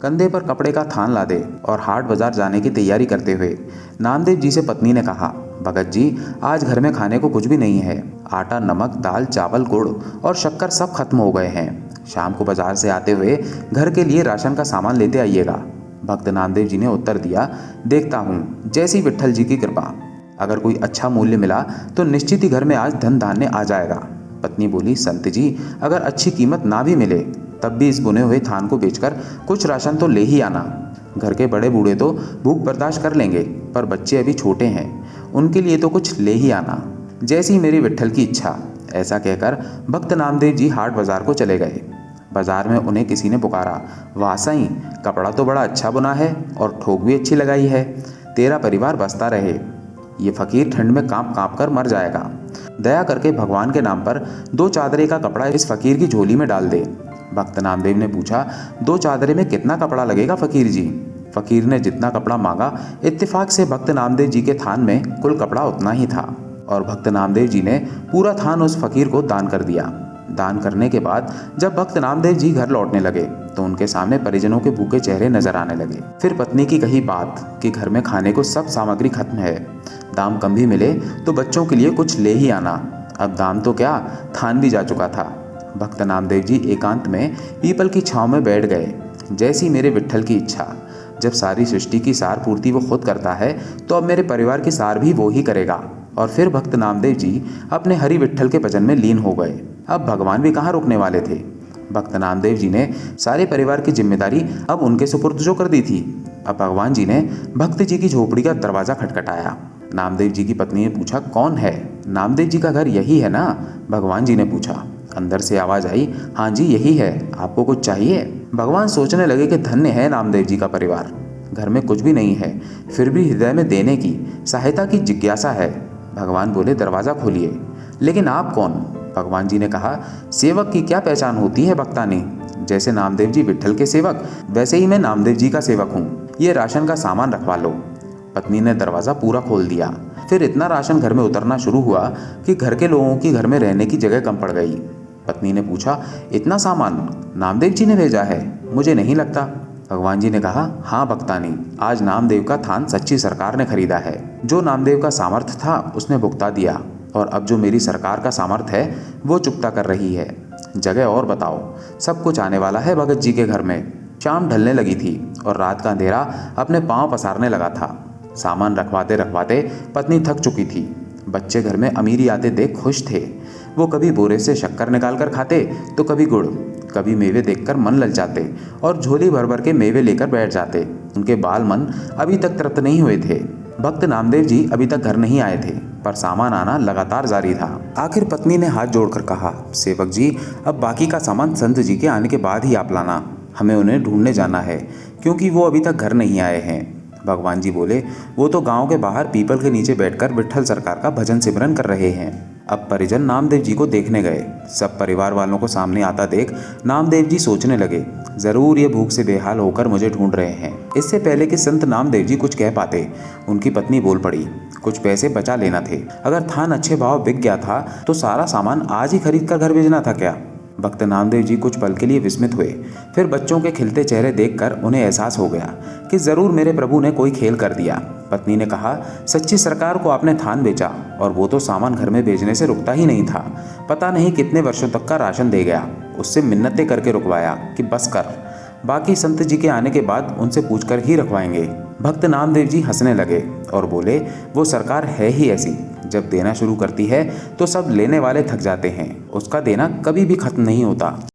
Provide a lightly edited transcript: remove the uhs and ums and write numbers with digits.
कंधे पर कपड़े का थान लादे और हाट बाजार जाने की तैयारी करते हुए नामदेव जी से पत्नी ने कहा, भगत जी, आज घर में खाने को कुछ भी नहीं है। आटा, नमक, दाल, चावल, गुड़ और शक्कर सब खत्म हो गए हैं। शाम को बाजार से आते हुए घर के लिए राशन का सामान लेते आइएगा। भक्त नामदेव जी ने उत्तर दिया, देखता हूँ, जैसी विट्ठल जी की कृपा। अगर कोई अच्छा मूल्य मिला तो निश्चित ही घर में आज धन धान्य आ जाएगा। पत्नी बोली, संत जी, अगर अच्छी कीमत ना भी मिले तब भी इस बुने हुए थान को बेचकर कुछ राशन तो ले ही आना। घर के बड़े बूढ़े तो भूख बर्दाश्त कर लेंगे, पर बच्चे अभी छोटे हैं, उनके लिए तो कुछ ले ही आना। जैसी मेरी विट्ठल की इच्छा। ऐसा कहकर भक्त नामदेव जी हाट बाजार को चले गए। बाजार में उन्हें किसी ने पुकारा, वाह साईं, कपड़ा तो बड़ा अच्छा बुना है और ठोक भी अच्छी लगाई है। तेरा परिवार बसता रहे। ये फकीर ठंड में कांप कांप कर मर जाएगा। दया करके भगवान के नाम पर 2 चादरे का कपड़ा इस फकीर की झोली में डाल दे। भक्त नामदेव ने पूछा, 2 चादरे में कितना कपड़ा लगेगा फकीर जी? फकीर ने जितना कपड़ा मांगा, इत्तेफाक से भक्त नामदेव जी के थान में कुल कपड़ा उतना ही था और भक्त नामदेव जी ने पूरा थान उस फकीर को दान कर दिया। दान करने के बाद जब भक्त नामदेव जी घर लौटने लगे तो उनके सामने परिजनों के भूखे चेहरे नजर आने लगे। फिर पत्नी की कही बात कि घर में खाने को सब सामग्री खत्म है, दाम कम भी मिले तो बच्चों के लिए कुछ ले ही आना। अब दाम तो क्या, थान भी जा चुका था। भक्त नामदेव जी एकांत में पीपल की छांव में बैठ गए। जैसी मेरे विट्ठल की इच्छा। जब सारी सृष्टि की सार पूर्ति वो खुद करता है तो अब मेरे परिवार की सार भी वो ही करेगा। और फिर भक्त नामदेव जी अपने हरि विट्ठल के भजन में लीन हो गए। अब भगवान भी कहाँ रुकने वाले थे। भक्त नामदेव जी ने सारे परिवार की जिम्मेदारी अब उनके सुपुर्द जो कर दी थी। अब भगवान जी ने भक्त जी की झोपड़ी का दरवाजा खटखटाया। नामदेव जी की पत्नी ने पूछा, कौन है? नामदेव जी का घर यही है ना? भगवान जी ने पूछा। अंदर से आवाज आई, हाँ जी यही है, आपको कुछ चाहिए? भगवान सोचने लगे कि धन्य है नामदेव जी का परिवार। घर में कुछ भी नहीं है, फिर भी हृदय में देने की, सहायता की जिज्ञासा है। भगवान बोले, दरवाजा खोलिए। लेकिन आप कौन? भगवान जी ने कहा, सेवक की क्या पहचान होती है भक्तानी? जैसे नामदेव जी विट्ठल के सेवक, वैसे ही मैं नामदेव जी का सेवक हूँ। ये राशन का सामान रखवा लो। पत्नी ने दरवाज़ा पूरा खोल दिया। फिर इतना राशन घर में उतरना शुरू हुआ कि घर के लोगों की घर में रहने की जगह कम पड़ गई। पत्नी ने पूछा, इतना सामान नामदेव जी ने भेजा है? मुझे नहीं लगता। भगवान जी ने कहा, हाँ भक्तानी, आज नामदेव का थान सच्ची सरकार ने खरीदा है। जो नामदेव का सामर्थ्य था उसने भुगता दिया और अब जो मेरी सरकार का सामर्थ्य है वो चुकता कर रही है। जगह और बताओ, सब कुछ आने वाला है भगत जी के घर में। शाम ढलने लगी थी और रात का अंधेरा अपने पांव पसारने लगा था। सामान रखवाते रखवाते पत्नी थक चुकी थी। बच्चे घर में अमीरी आते देख खुश थे। वो कभी बोरे से शक्कर निकाल कर खाते तो कभी गुड़, कभी मेवे देखकर मन ललचाते और झोली भर भर के मेवे लेकर बैठ जाते। उनके बाल मन अभी तक तृप्त नहीं हुए थे। भक्त नामदेव जी अभी तक घर नहीं आए थे, पर सामान आना लगातार जारी था। आखिर पत्नी ने हाथ जोड़कर कहा, सेवक जी, अब बाकी का सामान संत जी के आने के बाद ही आप लाना। हमें उन्हें ढूंढने जाना है, क्योंकि वो अभी तक घर नहीं आए हैं। भगवान जी बोले, वो तो गांव के बाहर पीपल के नीचे बैठकर विट्ठल सरकार का भजन सिमरन कर रहे हैं। अब परिजन नामदेव जी को देखने गए। सब परिवार वालों को सामने आता देख नामदेव जी सोचने लगे, जरूर ये भूख से बेहाल होकर मुझे ढूंढ रहे हैं। इससे पहले कि संत नामदेव जी कुछ कह पाते, उनकी पत्नी बोल पड़ी, कुछ पैसे बचा लेना थे। अगर थान अच्छे भाव बिक गया था तो सारा सामान आज ही खरीद कर घर भेजना था क्या? भक्त नामदेव जी कुछ पल के लिए विस्मित हुए। फिर बच्चों के खिलते चेहरे देखकर उन्हें एहसास हो गया कि जरूर मेरे प्रभु ने कोई खेल कर दिया। पत्नी ने कहा, सच्ची सरकार को आपने थान बेचा और वो तो सामान घर में भेजने से रुकता ही नहीं था। पता नहीं कितने वर्षों तक का राशन दे गया। उससे मिन्नतें करके रुकवाया कि बस कर, बाकी संत जी के आने के बाद उनसे पूछकर ही रखवाएंगे। भक्त नामदेव जी हंसने लगे और बोले, वो सरकार है ही ऐसी, जब देना शुरू करती है तो सब लेने वाले थक जाते हैं। उसका देना कभी भी खत्म नहीं होता।